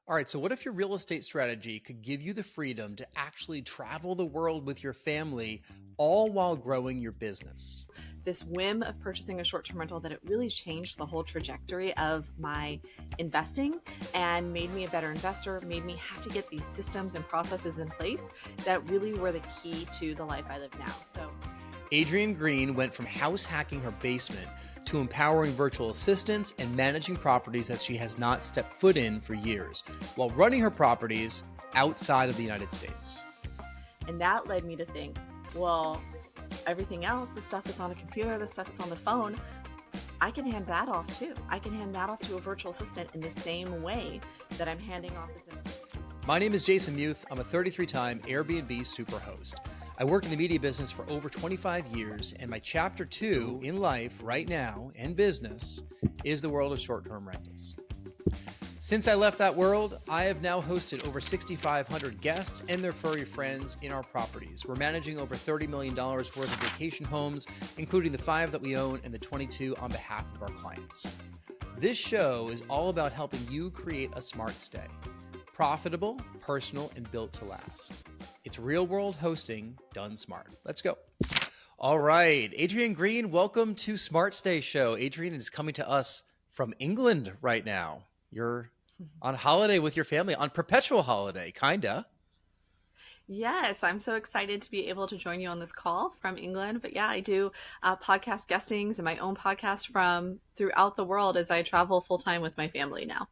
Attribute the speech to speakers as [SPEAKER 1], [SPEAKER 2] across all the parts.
[SPEAKER 1] All right, so what if your real estate strategy could give you the freedom to actually travel the world with your family, all while growing your business?
[SPEAKER 2] This whim of purchasing a short-term rental that it really changed the whole trajectory of my investing and made me a better investor, made me have to get these systems and processes in place that really were the key to the life I live now. So
[SPEAKER 1] Adrienne Green went from house hacking her basement to empowering virtual assistants and managing properties that she has not stepped foot in for years, while running her properties outside of the United States.
[SPEAKER 2] And that led me to think, well, everything else, the stuff that's on a computer, the stuff that's on the phone, I can hand that off too. I can hand that off to a virtual assistant in the same way that I'm handing off this information.
[SPEAKER 1] My name is Jason Muth. I'm a 33-time Airbnb superhost. I worked in the media business for over 25 years, and my chapter 2 in life right now and business is the world of short-term rentals. Since I left that world, I have now hosted over 6,500 guests and their furry friends in our properties. We're managing over $30 million worth of vacation homes, including the 5 that we own and the 22 on behalf of our clients. This show is all about helping you create a smart stay. Profitable, personal, and built to last. It's real world hosting done smart. Let's go. All right. Adrienne Green, welcome to Smart Stay Show. Adrienne is coming to us from England right now. You're on holiday with your family, on perpetual holiday, kinda.
[SPEAKER 2] Yes, I'm so excited to be able to join you on this call from England. But yeah, I do podcast guestings and my own podcast from throughout the world as I travel full time with my family now.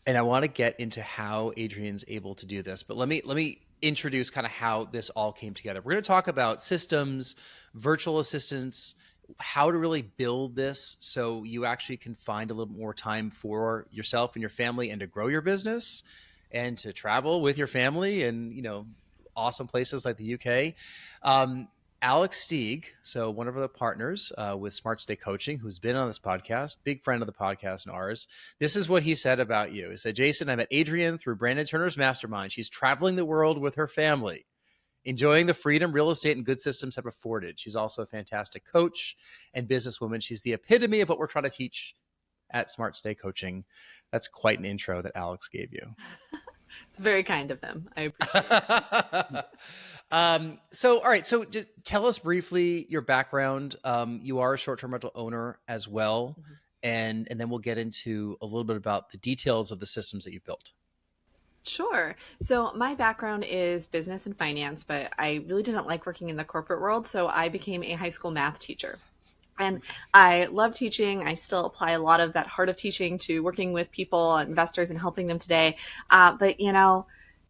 [SPEAKER 1] And I want to get into how Adrienne's able to do this, but let me introduce kind of how this all came together. We're going to talk about systems, virtual assistants, how to really build this so you actually can find a little more time for yourself and your family and to grow your business and to travel with your family and, awesome places like the UK. Alex Stieg, so one of the partners with Smart Stay Coaching, who's been on this podcast, big friend of the podcast and ours. This is what he said about you. He said, Jason, I met Adrienne through Brandon Turner's mastermind. She's traveling the world with her family, enjoying the freedom real estate and good systems have afforded. She's also a fantastic coach and businesswoman. She's the epitome of what we're trying to teach at Smart Stay Coaching. That's quite an intro that Alex gave you.
[SPEAKER 2] It's very kind of him. I appreciate it.
[SPEAKER 1] All right. So just tell us briefly your background. You are a short-term rental owner as well. Mm-hmm. And then we'll get into a little bit about the details of the systems that you built.
[SPEAKER 2] Sure. So my background is business and finance, but I really didn't like working in the corporate world. So I became a high school math teacher. And I love teaching. I still apply a lot of that heart of teaching to working with people, investors, and helping them today. But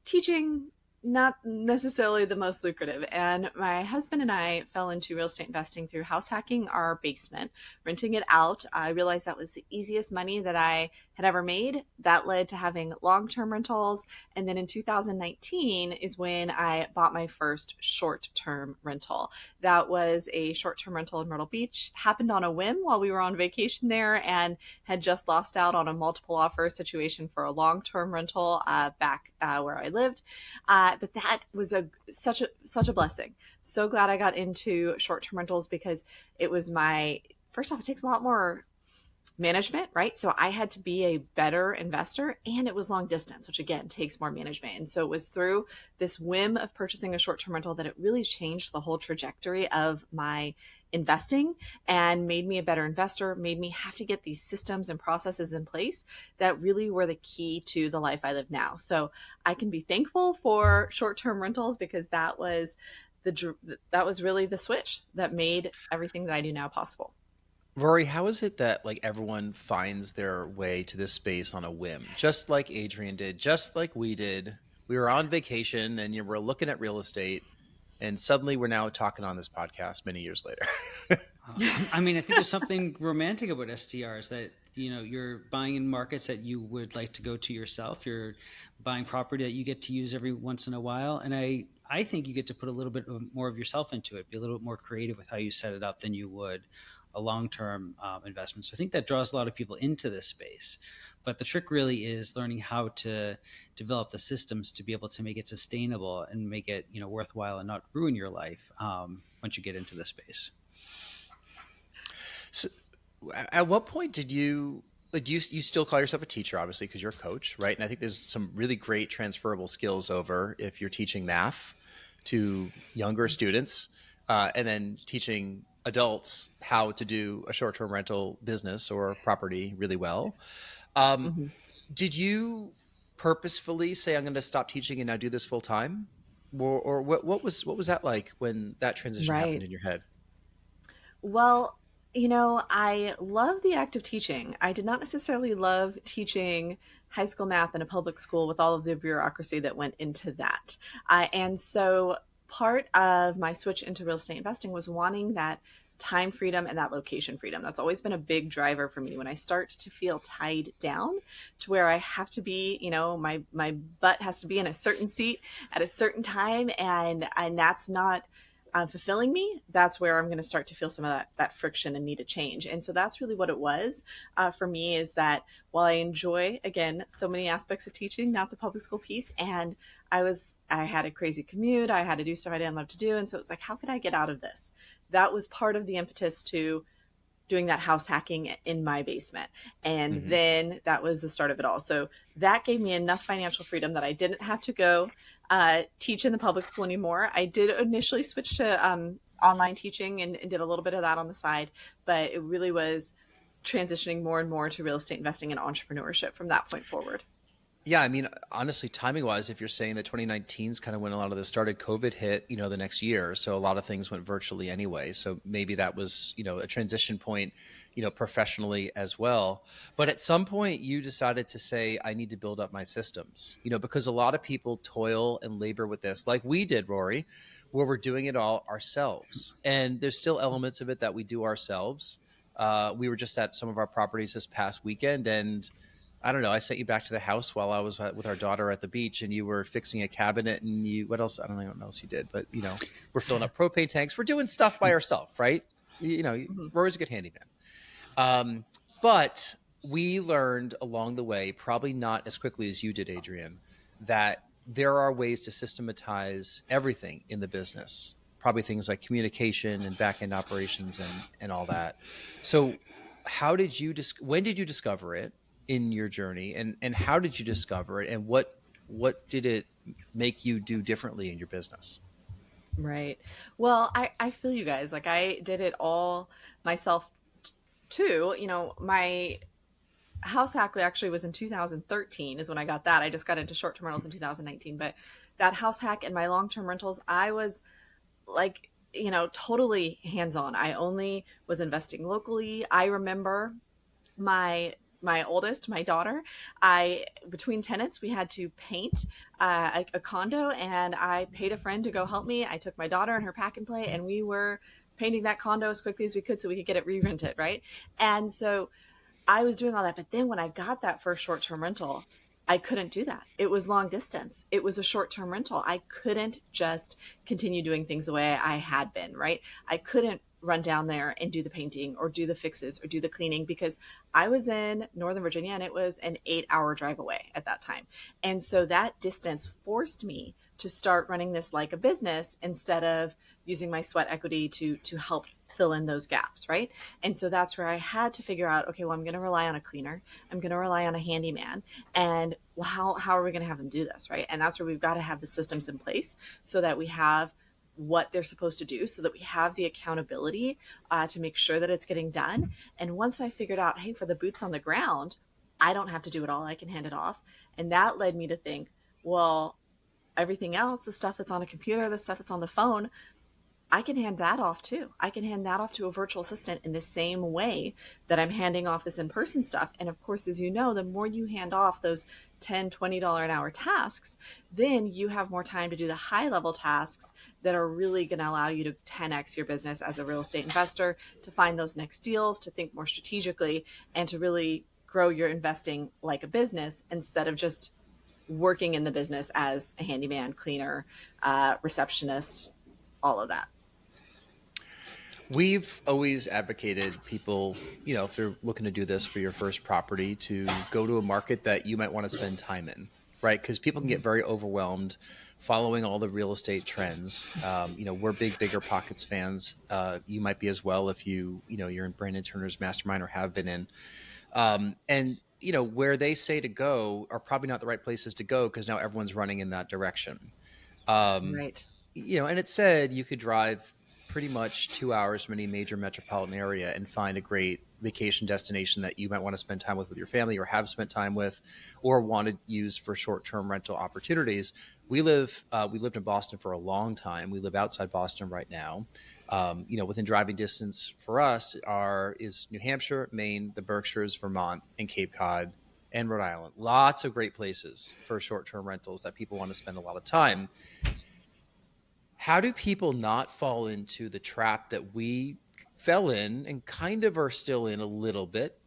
[SPEAKER 2] teaching, not necessarily the most lucrative. And my husband and I fell into real estate investing through house hacking our basement, renting it out. I realized that was the easiest money that I had ever made. That led to having long-term rentals. And then in 2019 is when I bought my first short-term rental. That was a short-term rental in Myrtle Beach. Happened on a whim while we were on vacation there and had just lost out on a multiple offer situation for a long-term rental back where I lived. But that was such a blessing. So glad I got into short-term rentals because it was first off, it takes a lot more management, right? So I had to be a better investor, and it was long distance, which again takes more management. And so it was through this whim of purchasing a short-term rental that it really changed the whole trajectory of my investing and made me a better investor, made me have to get these systems and processes in place that really were the key to the life I live now. So I can be thankful for short-term rentals because that was really the switch that made everything that I do now possible.
[SPEAKER 1] Rory, how is it that everyone finds their way to this space on a whim, just like Adrienne did, just like we did? We were on vacation and you were looking at real estate, and suddenly we're now talking on this podcast many years later.
[SPEAKER 3] I think there's something romantic about STRs that, you're buying in markets that you would like to go to yourself. You're buying property that you get to use every once in a while. And I think you get to put a little bit more of yourself into it, be a little bit more creative with how you set it up than you would a long-term investment. So I think that draws a lot of people into this space. But the trick really is learning how to develop the systems to be able to make it sustainable and make it, worthwhile and not ruin your life once you get into this space.
[SPEAKER 1] So at what point did you like, do you still call yourself a teacher, obviously, because you're a coach, right? And I think there's some really great transferable skills over if you're teaching math to younger students, and then teaching adults how to do a short-term rental business or property really well. Um,
[SPEAKER 2] Mm-hmm.
[SPEAKER 1] did you purposefully say, I'm going to stop teaching and now do this full time? Or what was that like when that transition happened
[SPEAKER 2] Right.
[SPEAKER 1] in your head?
[SPEAKER 2] Well, I love the act of teaching. I did not necessarily love teaching high school math in a public school with all of the bureaucracy that went into that. And so part of my switch into real estate investing was wanting that time freedom and that location freedom. That's always been a big driver for me. When I start to feel tied down to where I have to be, my butt has to be in a certain seat at a certain time, and that's not fulfilling me, that's where I'm going to start to feel some of that friction and need a change. And so that's really what it was for me, is that while I enjoy, again, so many aspects of teaching, not the public school piece, and I had a crazy commute, I had to do stuff I didn't love to do. And so it's like, how could I get out of this? That was part of the impetus to doing that house hacking in my basement. And
[SPEAKER 1] Mm-hmm.
[SPEAKER 2] then that was the start of it all. So that gave me enough financial freedom that I didn't have to go teach in the public school anymore. I did initially switch to online teaching and did a little bit of that on the side, but it really was transitioning more and more to real estate investing and entrepreneurship from that point forward.
[SPEAKER 1] Yeah, I mean, honestly, timing wise, if you're saying that 2019 is kind of when a lot of this started, COVID hit, the next year. So a lot of things went virtually anyway. So maybe that was, a transition point, professionally as well. But at some point you decided to say, I need to build up my systems, because a lot of people toil and labor with this, like we did, Rory, where we're doing it all ourselves. And there's still elements of it that we do ourselves. We were just at some of our properties this past weekend, and I don't know, I sent you back to the house while I was with our daughter at the beach, and you were fixing a cabinet, and what else? I don't know what else you did, but we're filling up propane tanks. We're doing stuff by ourselves, right?
[SPEAKER 2] Mhm.
[SPEAKER 1] Rory's a good handyman. But we learned along the way, probably not as quickly as you did, Adrienne, that there are ways to systematize everything in the business, probably things like communication and back end operations and all that. So when did you discover it in your journey, and how did you discover it, and what did it make you do differently in your business?
[SPEAKER 2] Right. Well, I feel you guys. Like, I did it all myself too. My house hack actually was in 2013 is when I got that. I just got into short-term rentals in 2019, but that house hack and my long-term rentals, I was like, totally hands-on. I only was investing locally. I remember my my oldest, my daughter, I between tenants we had to paint a condo, and I paid a friend to go help me. I took my daughter and her pack and play, and we were painting that condo as quickly as we could so we could get it re-rented, right? And so I was doing all that. But then when I got that first short term rental, I couldn't do that. It was long distance. It was a short term rental. I couldn't just continue doing things the way I had been, right? I couldn't run down there and do the painting or do the fixes or do the cleaning because I was in Northern Virginia and it was an 8-hour drive away at that time. And so that distance forced me to start running this like a business instead of using my sweat equity to help fill in those gaps, right? And so that's where I had to figure out, okay, well, I'm going to rely on a cleaner, I'm going to rely on a handyman, and well, how are we going to have them do this, right? And that's where we've got to have the systems in place so that we have what they're supposed to do, so that we have the accountability to make sure that it's getting done. And once I figured out, hey, for the boots on the ground, I don't have to do it all, I can hand it off. And that led me to think, well, everything else, the stuff that's on a computer, the stuff that's on the phone, I can hand that off too. I can hand that off to a virtual assistant in the same way that I'm handing off this in person stuff. And of course, as you know, the more you hand off those $10, $20 an hour tasks, then you have more time to do the high level tasks that are really going to allow you to 10x your business as a real estate investor, to find those next deals, to think more strategically, and to really grow your investing like a business instead of just working in the business as a handyman, cleaner, receptionist, all of that.
[SPEAKER 1] We've always advocated people, if they're looking to do this for your first property, to go to a market that you might want to spend time in, right? Because people can get very overwhelmed following all the real estate trends. We're bigger pockets fans. You might be as well if you're in Brandon Turner's mastermind or have been in. And where they say to go are probably not the right places to go because now everyone's running in that direction. Um,
[SPEAKER 2] Right.
[SPEAKER 1] and it said you could drive pretty much 2 hours from any major metropolitan area and find a great vacation destination that you might want to spend time with your family or have spent time with or want to use for short-term rental opportunities. We lived in Boston for a long time. We live outside Boston right now. Within driving distance for us is New Hampshire, Maine, the Berkshires, Vermont, and Cape Cod and Rhode Island. Lots of great places for short-term rentals that people want to spend a lot of time. How do people not fall into the trap that we fell in and kind of are still in a little bit?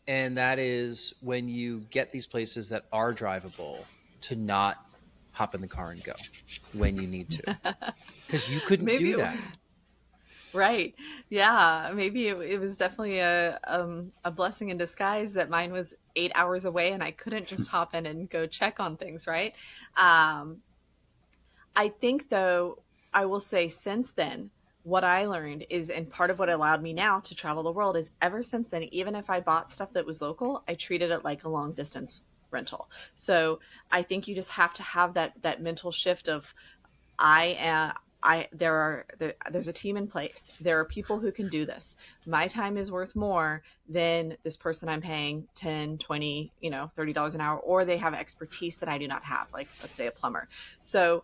[SPEAKER 1] And that is when you get these places that are drivable to not hop in the car and go when you need to, because you couldn't
[SPEAKER 2] Maybe
[SPEAKER 1] do that.
[SPEAKER 2] right. Yeah, maybe it was definitely a blessing in disguise that mine was 8 hours away and I couldn't just hop in and go check on things, right? Um, I think, though, I will say since then, what I learned is, and part of what allowed me now to travel the world is ever since then, even if I bought stuff that was local, I treated it like a long distance rental. So I think you just have to have that mental shift of I am. There's a team in place. There are people who can do this. My time is worth more than this person I'm paying 10, 20, $30 an hour, or they have expertise that I do not have, like let's say a plumber. So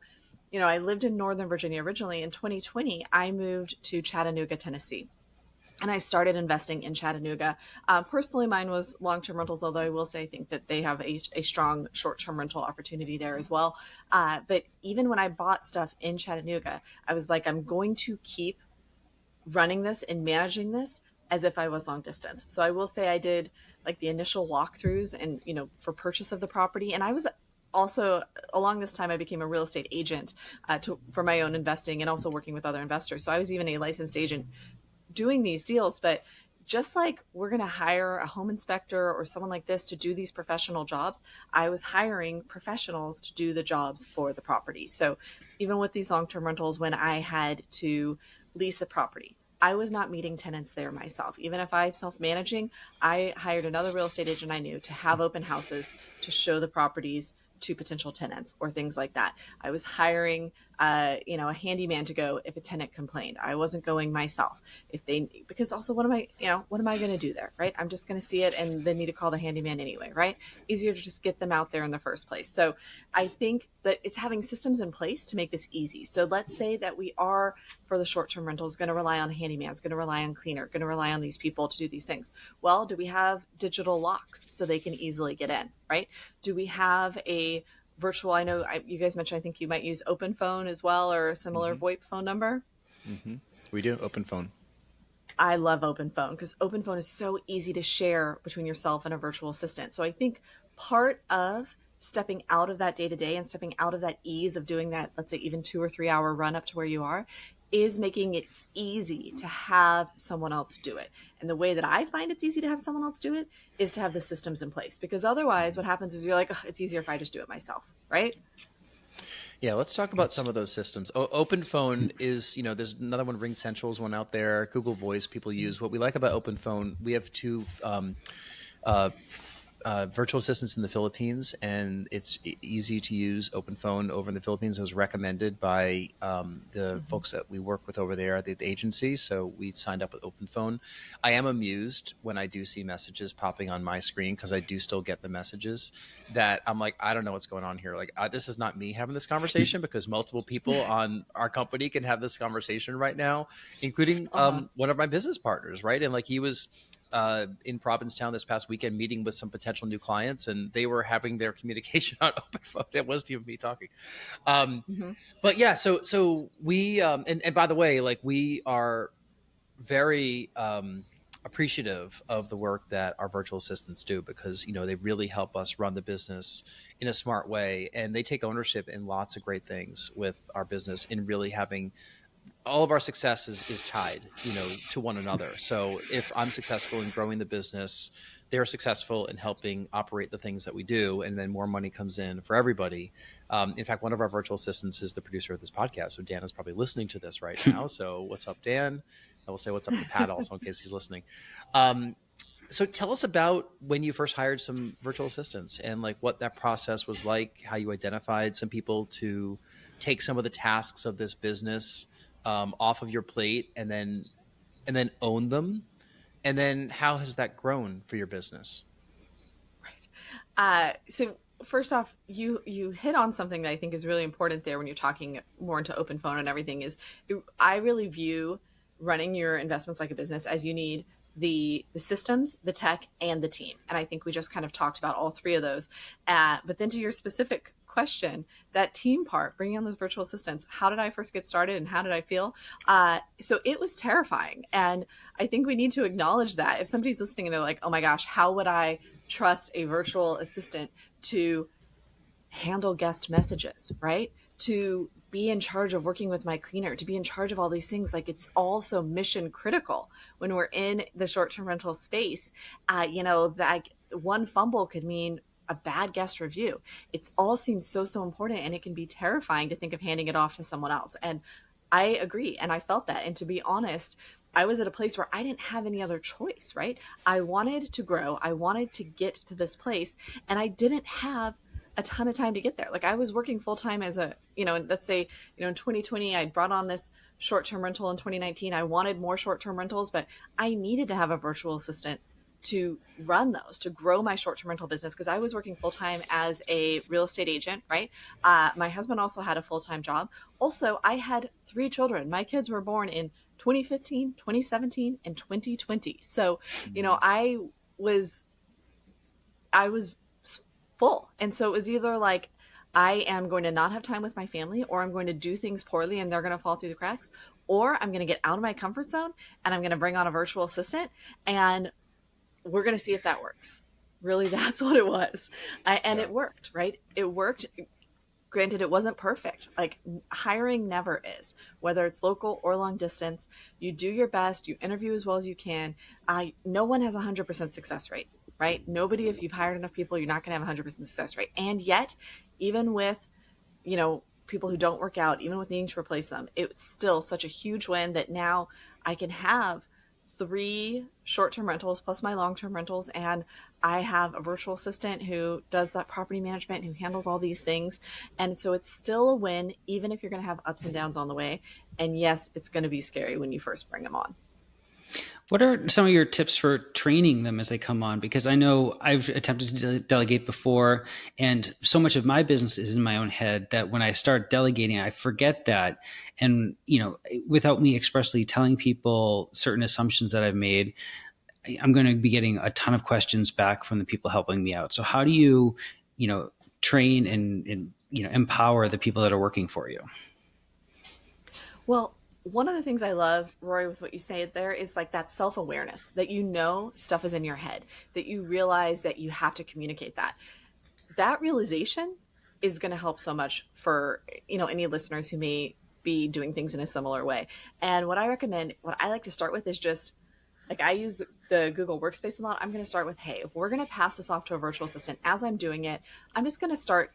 [SPEAKER 2] I lived in Northern Virginia originally. In 2020, I moved to Chattanooga, Tennessee. And I started investing in Chattanooga. Personally, mine was long-term rentals, although I will say I think that they have a strong short-term rental opportunity there as well. But even when I bought stuff in Chattanooga, I was like, I'm going to keep running this and managing this as if I was long distance. So I will say I did like the initial walkthroughs and, for purchase of the property. And I was also, along this time, I became a real estate agent for my own investing and also working with other investors. So I was even a licensed agent doing these deals. But just like we're going to hire a home inspector or someone like this to do these professional jobs, I was hiring professionals to do the jobs for the property. So even with these long-term rentals, when I had to lease a property, I was not meeting tenants there myself. Even if I'm self-managing, I hired another real estate agent I knew to have open houses to show the properties to potential tenants or things like that. I was hiring, a handyman to go if a tenant complained. I wasn't going myself because also what am I going to do there, right? I'm just going to see it and then need to call the handyman anyway, right? Easier to just get them out there in the first place. So I think that it's having systems in place to make this easy. So let's say that we are, for the short-term rentals, going to rely on handyman's, going to rely on cleaner, going to rely on these people to do these things. Well, do we have digital locks so they can easily get in, right? Do we have a virtual, you guys mentioned, I think you might use open phone as well, or a similar VoIP phone number.
[SPEAKER 1] We do open phone.
[SPEAKER 2] I love open phone because open phone is so easy to share between yourself and a virtual assistant. So I think part of stepping out of that day to day and stepping out of that ease of doing that, let's say even 2 or 3 hour run up to where you are, is making it easy to have someone else do it. And the way that I find it's easy to have someone else do it is to have the systems in place, because otherwise what happens is you're like, oh, it's easier if I just do it myself, right?
[SPEAKER 1] Yeah, let's talk about some of those systems. Open phone is, there's another one, Ring Central's one out there, Google Voice people use. What we like about open phone, we have two virtual assistants in the Philippines, and it's easy to use open phone over in the Philippines. It was recommended by the folks that we work with over there at the agency, so we signed up with open phone. I am amused when I do see messages popping on my screen, because I do still get the messages that I'm like, I don't know what's going on here. Like, this is not me having this conversation, because multiple people on our company can have this conversation right now, including one of my business partners, right? And like, he was in Provincetown this past weekend meeting with some potential new clients, and they were having their communication on open phone. It wasn't even me talking. But yeah, so we and by the way, like, we are very appreciative of the work that our virtual assistants do, because they really help us run the business in a smart way, and they take ownership in lots of great things with our business, in really having all of our success is tied, to one another. So if I'm successful in growing the business, they're successful in helping operate the things that we do, and then more money comes in for everybody. In fact, one of our virtual assistants is the producer of this podcast, so Dan is probably listening to this right now. So what's up, Dan? I will say what's up to Pat also, in case he's listening. So tell us about when you first hired some virtual assistants and like what that process was like, how you identified some people to take some of the tasks of this business off of your plate and then own them. And then how has that grown for your business?
[SPEAKER 2] So first off, you hit on something that I think is really important there when you're talking more into open phone and everything. I really view running your investments like a business as you need the systems, the tech, and the team. And I think we just kind of talked about all three of those. But then to your specific question, that team part, bringing on those virtual assistants, how did I first get started and how did I feel? So it was terrifying. And I think we need to acknowledge that. If somebody's listening and they're like, oh my gosh, how would I trust a virtual assistant to handle guest messages, right? To be in charge of working with my cleaner, to be in charge of all these things. Like, it's all so mission critical when we're in the short-term rental space. That one fumble could mean a bad guest review. It's all seems so important, and it can be terrifying to think of handing it off to someone else. And I agree. And I felt that. And to be honest, I was at a place where I didn't have any other choice, right? I wanted to grow. I wanted to get to this place, and I didn't have a ton of time to get there. Like, I was working full time as let's say, in 2020, I brought on this short-term rental. In 2019, I wanted more short-term rentals, but I needed to have a virtual assistant to run those, to grow my short-term rental business, because I was working full-time as a real estate agent, right? My husband also had a full-time job. Also, I had 3 children. My kids were born in 2015, 2017, and 2020. So, I was full. And so it was either like, I am going to not have time with my family, or I'm going to do things poorly and they're going to fall through the cracks, or I'm going to get out of my comfort zone and I'm going to bring on a virtual assistant, and we're going to see if that works. Really, that's what it was. It worked, right? It worked. Granted, it wasn't perfect. Like, hiring never is, whether it's local or long distance. You do your best, you interview as well as you can. No one has 100% success rate, right? Nobody, if you've hired enough people, you're not going to have 100% success rate. And yet, even with, people who don't work out, even with needing to replace them, it's still such a huge win that now I can have 3 short-term rentals plus my long-term rentals, and I have a virtual assistant who does that property management, who handles all these things. And so it's still a win, even if you're going to have ups and downs on the way. And yes, it's going to be scary when you first bring them on.
[SPEAKER 3] What are some of your tips for training them as they come on? Because I know I've attempted to delegate before, and so much of my business is in my own head that when I start delegating, I forget that. And, without me expressly telling people certain assumptions that I've made, I'm going to be getting a ton of questions back from the people helping me out. So how do you, train and empower the people that are working for you?
[SPEAKER 2] Well, one of the things I love, Rory, with what you say there is like that self-awareness that stuff is in your head, that you realize that you have to communicate that. That realization is going to help so much for, any listeners who may be doing things in a similar way. And what I like to start with is just, like, I use the Google Workspace a lot. I'm going to start with, hey, if we're going to pass this off to a virtual assistant, as I'm doing it, I'm just going to start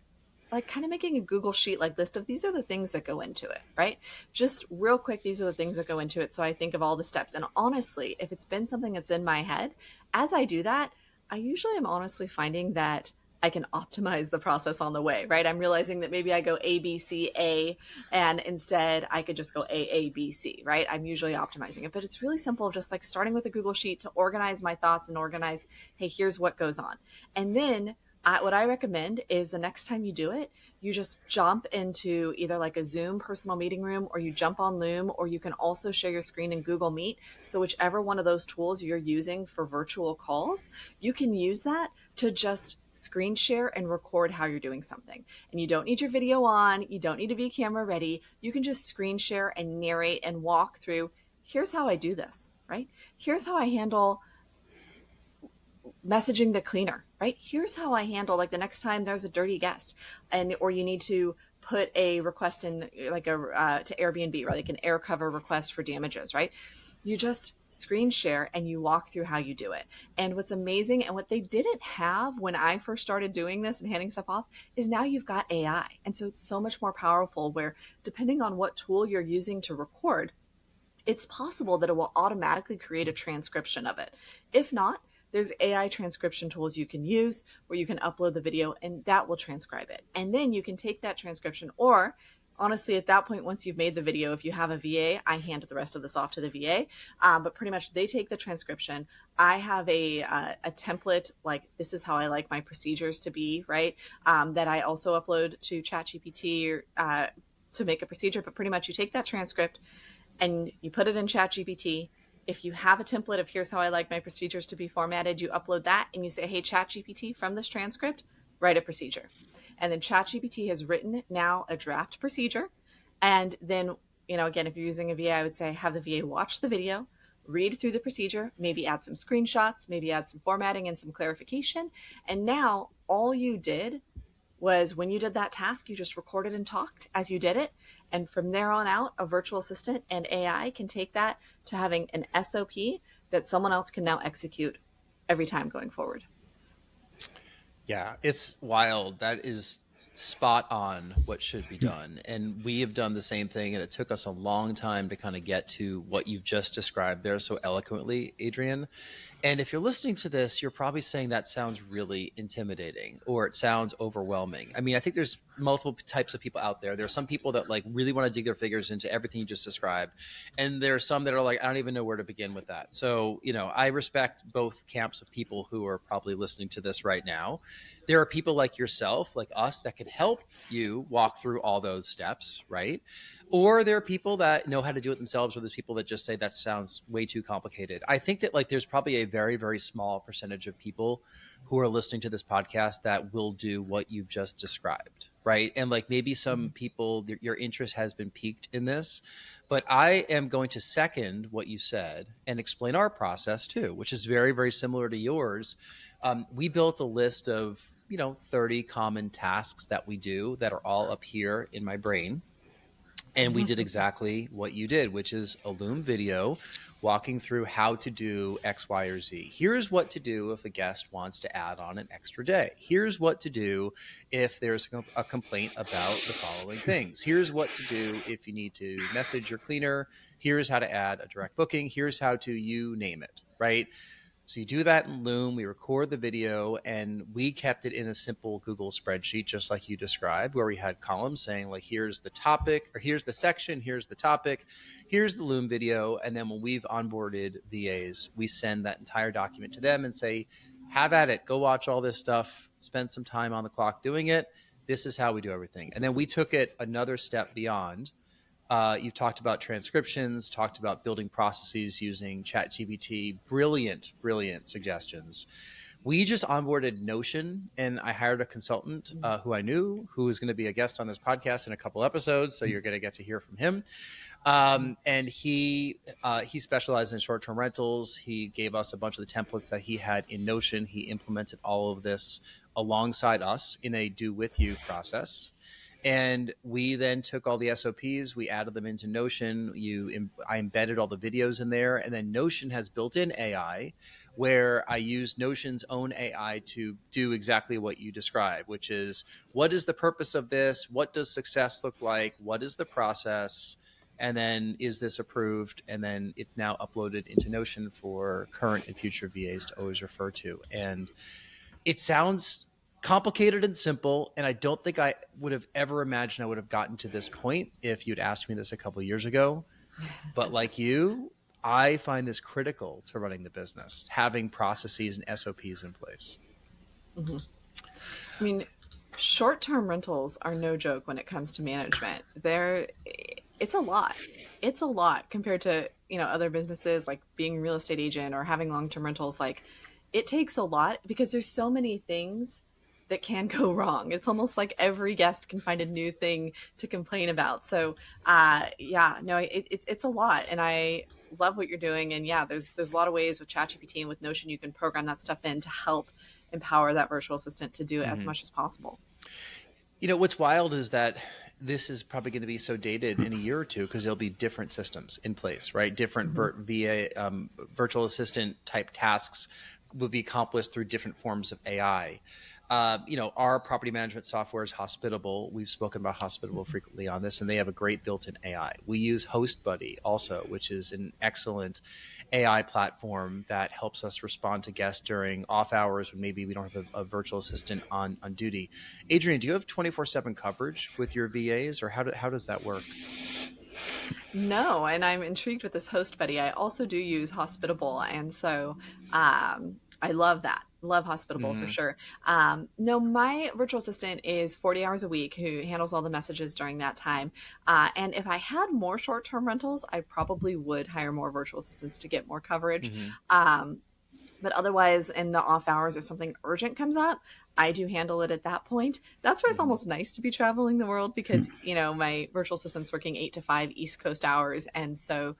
[SPEAKER 2] like kind of making a Google sheet like list of these are the things that go into it, right? Just real quick, these are the things that go into it. So I think of all the steps. And honestly, if it's been something that's in my head, as I do that, I usually am honestly finding that I can optimize the process on the way, right? I'm realizing that maybe I go A, B, C, A, and instead I could just go A, B, C, right? I'm usually optimizing it, but it's really simple, just like starting with a Google sheet to organize my thoughts and organize, hey, here's what goes on. And then what I recommend is the next time you do it, you just jump into either like a Zoom personal meeting room, or you jump on Loom, or you can also share your screen in Google Meet. So whichever one of those tools you're using for virtual calls, you can use that to just screen share and record how you're doing something. And you don't need your video on, you don't need to be camera ready. You can just screen share and narrate and walk through, here's how I do this, right? Here's how I handle messaging the cleaner, right? Here's how I handle, like, the next time there's a dirty guest or you need to put a request in, like to Airbnb, right? Like an air cover request for damages, right? You just screen share and you walk through how you do it. And what's amazing, and what they didn't have when I first started doing this and handing stuff off, is now you've got AI. And so it's so much more powerful, where depending on what tool you're using to record, it's possible that it will automatically create a transcription of it. If not, there's AI transcription tools you can use where you can upload the video and that will transcribe it. And then you can take that transcription, or honestly, at that point, once you've made the video, if you have a VA, I hand the rest of this off to the VA. But pretty much they take the transcription. I have a template, like this is how I like my procedures to be, right? That I also upload to ChatGPT to make a procedure. But pretty much you take that transcript and you put it in ChatGPT. If you have a template of here's how I like my procedures to be formatted, you upload that and you say, hey, ChatGPT, from this transcript, write a procedure. And then ChatGPT has written now a draft procedure. And then, again, if you're using a VA, I would say have the VA watch the video, read through the procedure, maybe add some screenshots, maybe add some formatting and some clarification. And now all you did was when you did that task, you just recorded and talked as you did it. And from there on out, a virtual assistant and AI can take that to having an SOP that someone else can now execute every time going forward.
[SPEAKER 1] Yeah, it's wild. That is spot on what should be done. And we have done the same thing. And it took us a long time to kind of get to what you've just described there so eloquently, Adrienne. And if you're listening to this, you're probably saying that sounds really intimidating or it sounds overwhelming. I mean, I think there's multiple types of people out there. There are some people that like really want to dig their fingers into everything you just described. And there are some that are like, I don't even know where to begin with that. So, I respect both camps of people who are probably listening to this right now. There are people like yourself, like us, that can help you walk through all those steps, right? Or there are people that know how to do it themselves, or there's people that just say that sounds way too complicated. I think that like there's probably a very, very small percentage of people who are listening to this podcast that will do what you've just described, right? And like maybe some people, your interest has been piqued in this, but I am going to second what you said and explain our process too, which is very, very similar to yours. We built a list of 30 common tasks that we do that are all up here in my brain. And we did exactly what you did, which is a Loom video walking through how to do X, Y, or Z. Here's what to do if a guest wants to add on an extra day. Here's what to do if there's a complaint about the following things. Here's what to do if you need to message your cleaner. Here's how to add a direct booking. Here's how to you name it, right? So you do that in Loom, we record the video, and we kept it in a simple Google spreadsheet, just like you described, where we had columns saying like, here's the topic, or here's the section, here's the topic, here's the Loom video. And then when we've onboarded VAs, we send that entire document to them and say, have at it, go watch all this stuff, spend some time on the clock doing it. This is how we do everything. And then we took it another step beyond. You've talked about transcriptions, talked about building processes using ChatGPT. Brilliant, brilliant suggestions. We just onboarded Notion, and I hired a consultant who I knew, who was going to be a guest on this podcast in a couple episodes. So you're going to get to hear from him. And he specialized in short-term rentals. He gave us a bunch of the templates that he had in Notion. He implemented all of this alongside us in a do with you process. And we then took all the SOPs, we added them into Notion. I embedded all the videos in there. And then Notion has built-in AI where I use Notion's own AI to do exactly what you described, which is what is the purpose of this? What does success look like? What is the process? And then is this approved? And then it's now uploaded into Notion for current and future VAs to always refer to. And it sounds complicated and simple. And I don't think I would have ever imagined I would have gotten to this point if you'd asked me this a couple of years ago. But like you, I find this critical to running the business, having processes and SOPs in place.
[SPEAKER 2] Mm-hmm. I mean, short-term rentals are no joke when it comes to management. It's a lot. It's a lot compared to, other businesses like being a real estate agent or having long-term rentals. Like it takes a lot because there's so many things that can go wrong. It's almost like every guest can find a new thing to complain about. So it's a lot. And I love what you're doing. And yeah, there's a lot of ways with ChatGPT and with Notion, you can program that stuff in to help empower that virtual assistant to do it as much as possible.
[SPEAKER 1] What's wild is that this is probably going to be so dated in a year or two because there'll be different systems in place, right? Different VA virtual assistant type tasks will be accomplished through different forms of AI. our property management software is Hospitable. We've spoken about Hospitable frequently on this, and they have a great built-in AI. We use HostBuddy also, which is an excellent AI platform that helps us respond to guests during off hours when maybe we don't have a virtual assistant on duty. Adrienne, do you have 24/7 coverage with your VAs, or how does that work?
[SPEAKER 2] No, and I'm intrigued with this host buddy. I also do use Hospitable, and so I love that. Love Hospitable for sure. No, my virtual assistant is 40 hours a week who handles all the messages during that time. And if I had more short-term rentals, I probably would hire more virtual assistants to get more coverage. But otherwise, in the off hours, if something urgent comes up, I do handle it at that point. That's where it's almost nice to be traveling the world because, my virtual assistant's working 8 to 5 East Coast hours. And so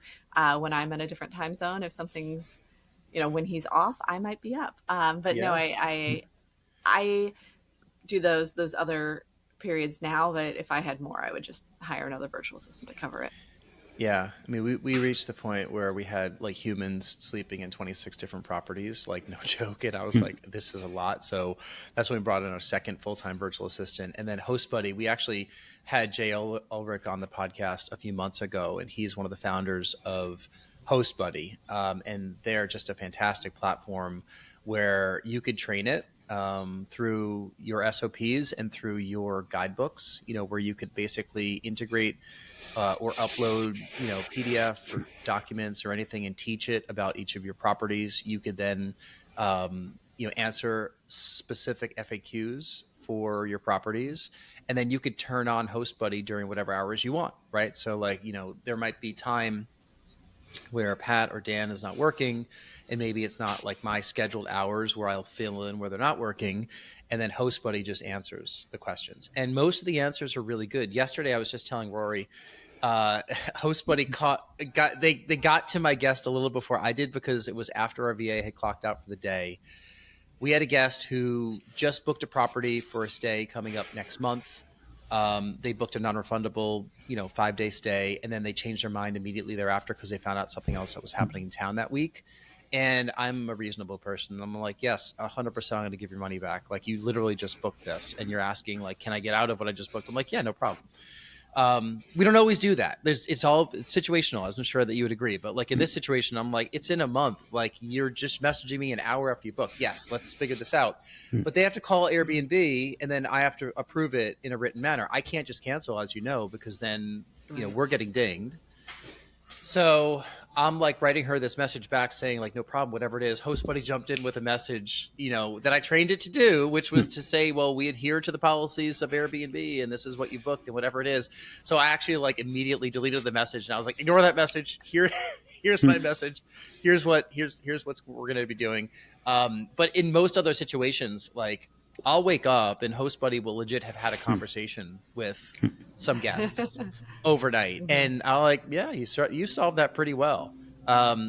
[SPEAKER 2] when I'm in a different time zone, if something's, when he's off, I might be up. But no, I do those other periods now, but if I had more, I would just hire another virtual assistant to cover it.
[SPEAKER 1] Yeah. I mean, we reached the point where we had like humans sleeping in 26 different properties, like no joke. And I was like, this is a lot. So that's when we brought in our second full-time virtual assistant. And then Host Buddy, we actually had Jay Ulrich on the podcast a few months ago, and he's one of the founders of Host Buddy. And they're just a fantastic platform where you could train it through your SOPs and through your guidebooks, where you could basically integrate or upload, PDF or documents or anything and teach it about each of your properties. You could then, answer specific FAQs for your properties, and then you could turn on Host Buddy during whatever hours you want, right? So there might be time where Pat or Dan is not working, and maybe it's not like my scheduled hours where I'll fill in where they're not working, and then Host Buddy just answers the questions. And most of the answers are really good. Yesterday, I was just telling Rory, Host Buddy got to my guest a little before I did because it was after our VA had clocked out for the day. We had a guest who just booked a property for a stay coming up next month. They booked a non-refundable, 5-day stay, and then they changed their mind immediately thereafter because they found out something else that was happening in town that week. And I'm a reasonable person. I'm like, yes, 100% I'm going to give your money back. Like, you literally just booked this, and you're asking, like, can I get out of what I just booked? I'm like, yeah, no problem. We don't always do that. It's situational, as I'm sure that you would agree. But like in this situation, I'm like, it's in a month. Like, you're just messaging me an hour after you book. Yes, let's figure this out. But they have to call Airbnb, and then I have to approve it in a written manner. I can't just cancel, as you know, because then we're getting dinged. So I'm like writing her this message back saying like, no problem, whatever it is. Host Buddy jumped in with a message, that I trained it to do, which was to say, well, we adhere to the policies of Airbnb and this is what you booked and whatever it is. So I actually like immediately deleted the message, and I was like, ignore that message. Here's my message. Here's what we're going to be doing. But in most other situations, like, I'll wake up and Host Buddy will legit have had a conversation with some guests overnight, and I'll like, yeah, you solved that pretty well.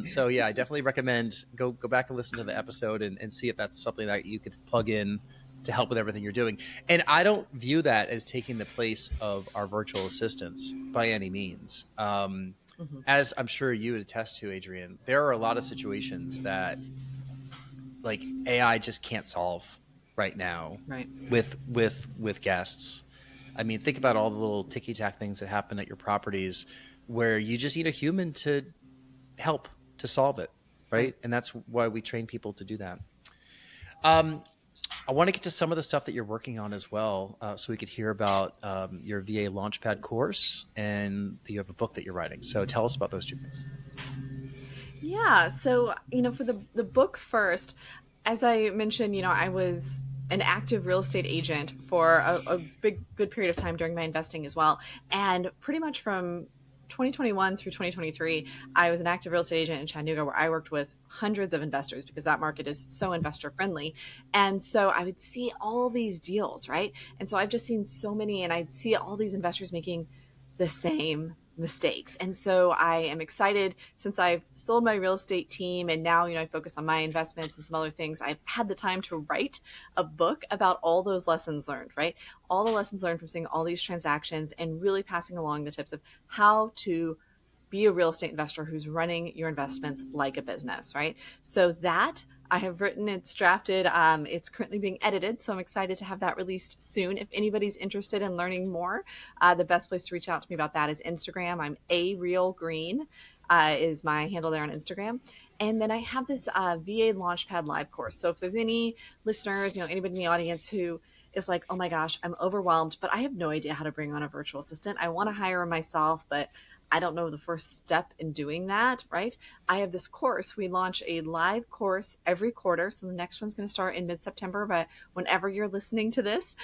[SPEAKER 1] So yeah, I definitely recommend go back and listen to the episode and see if that's something that you could plug in to help with everything you're doing. And I don't view that as taking the place of our virtual assistants by any means. As I'm sure you would attest to, Adrienne, there are a lot of situations that like AI just can't solve right now,
[SPEAKER 2] right,
[SPEAKER 1] with guests. I mean, think about all the little ticky-tack things that happen at your properties where you just need a human to help to solve it, right? And that's why we train people to do that. I want to get to some of the stuff that you're working on as well, so we could hear about your VA LaunchPad course, and you have a book that you're writing. So tell us about those two things.
[SPEAKER 2] Yeah. So, for the book first, as I mentioned, I was an active real estate agent for a good period of time during my investing as well. And pretty much from 2021 through 2023, I was an active real estate agent in Chattanooga where I worked with hundreds of investors because that market is so investor friendly. And so I would see all these deals, right? And so I've just seen so many, and I'd see all these investors making the same mistakes. And so I am excited, since I've sold my real estate team and now, I focus on my investments and some other things. I've had the time to write a book about all those lessons learned, right? All the lessons learned from seeing all these transactions and really passing along the tips of how to be a real estate investor who's running your investments like a business, right? So that I have written, it's drafted, it's currently being edited, so I'm excited to have that released soon. If anybody's interested in learning more, the best place to reach out to me about that is Instagram. I'm ARealGreen, is my handle there on Instagram. And then I have this VA LaunchPad live course. So if there's any listeners, anybody in the audience who is like, oh my gosh, I'm overwhelmed, but I have no idea how to bring on a virtual assistant. I want to hire myself, but I don't know the first step in doing that, right? I have this course. We launch a live course every quarter. So the next one's going to start in mid-September, but whenever you're listening to this,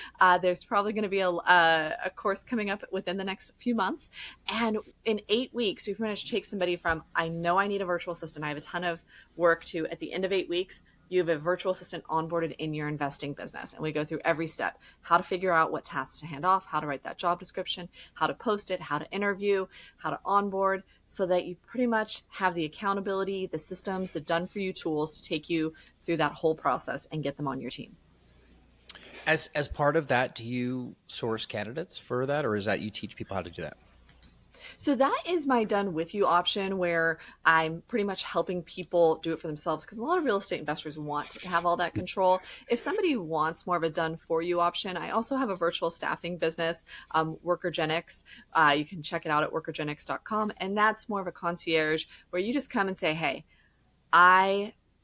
[SPEAKER 2] there's probably going to be a course coming up within the next few months. And in 8 weeks, we pretty much take somebody from, I know I need a virtual assistant, I have a ton of work, to at the end of 8 weeks, you have a virtual assistant onboarded in your investing business. And we go through every step, how to figure out what tasks to hand off, how to write that job description, how to post it, how to interview, how to onboard, so that you pretty much have the accountability, the systems, the done for you tools to take you through that whole process and get them on your team.
[SPEAKER 1] As part of that, do you source candidates for that, or is that you teach people how to do that?
[SPEAKER 2] So that is my done with you option, where I'm pretty much helping people do it for themselves, because a lot of real estate investors want to have all that control. If somebody wants more of a done for you option, I also have a virtual staffing business, Workergenics. You can check it out at workergenics.com. And that's more of a concierge where you just come and say, hey,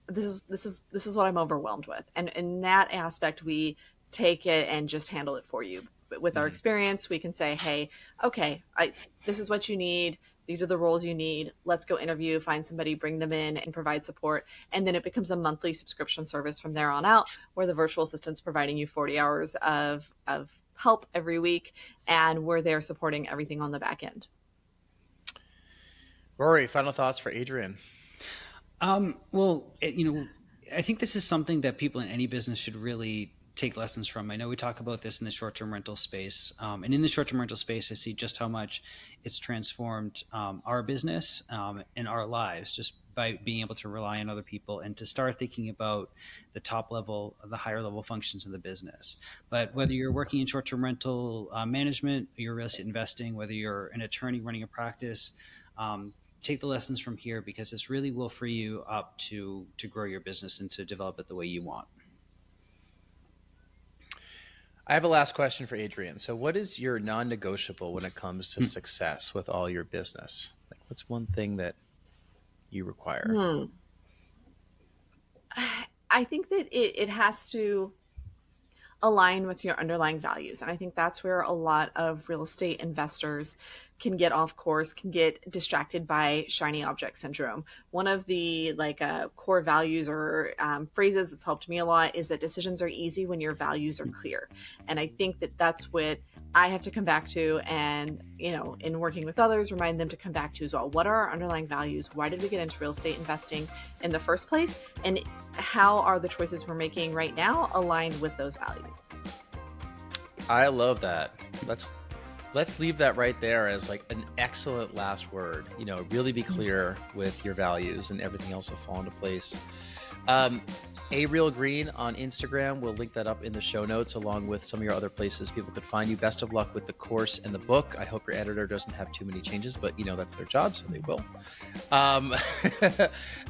[SPEAKER 2] this is what I'm overwhelmed with. And in that aspect, we take it and just handle it for you. But with our experience, we can say, hey, okay, this is what you need. These are the roles you need. Let's go interview, find somebody, bring them in, and provide support. And then it becomes a monthly subscription service from there on out, where the virtual assistant's providing you 40 hours of help every week, and we're there supporting everything on the back end.
[SPEAKER 1] Rory, final thoughts for Adrienne?
[SPEAKER 3] Well, I think this is something that people in any business should really take lessons from. I know we talk about this in the short-term rental space. And in the short-term rental space, I see just how much it's transformed our business and our lives, just by being able to rely on other people and to start thinking about the top level, the higher level functions of the business. But whether you're working in short-term rental management, or you're real estate investing, whether you're an attorney running a practice, take the lessons from here, because this really will free you up to grow your business and to develop it the way you want.
[SPEAKER 1] I have a last question for Adrienne. So what is your non-negotiable when it comes to success with all your business? Like, what's one thing that you require?
[SPEAKER 2] I think that it has to align with your underlying values. And I think that's where a lot of real estate investors can get off course, can get distracted by shiny object syndrome. One of the core values or phrases that's helped me a lot is that decisions are easy when your values are clear. And I think that that's what I have to come back to, and in working with others, remind them to come back to as well. What are our underlying values? Why did we get into real estate investing in the first place? And how are the choices we're making right now aligned with those values?
[SPEAKER 1] I love that. Let's leave that right there as like an excellent last word. Really be clear with your values, and everything else will fall into place. ARealGreen on Instagram. We'll link that up in the show notes, along with some of your other places people could find you. Best of luck with the course and the book. I hope your editor doesn't have too many changes, but that's their job, so they will.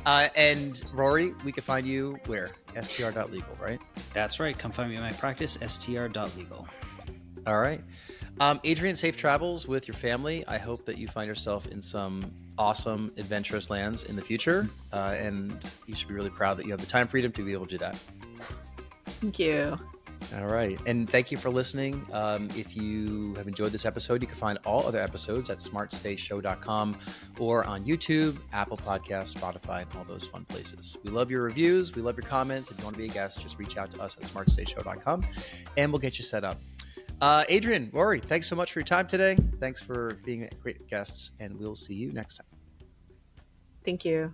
[SPEAKER 1] And Rory, we could find you where? str.legal, right?
[SPEAKER 3] That's right. Come find me at my practice, str.legal.
[SPEAKER 1] All right. Adrienne, safe travels with your family. I hope that you find yourself in some awesome, adventurous lands in the future. And you should be really proud that you have the time freedom to be able to do that.
[SPEAKER 2] Thank you.
[SPEAKER 1] All right. And thank you for listening. If you have enjoyed this episode, you can find all other episodes at smartstayshow.com or on YouTube, Apple Podcasts, Spotify, and all those fun places. We love your reviews. We love your comments. If you want to be a guest, just reach out to us at smartstayshow.com and we'll get you set up. Adrienne, Rory, thanks so much for your time today. Thanks for being great guests, and we'll see you next time.
[SPEAKER 2] Thank you.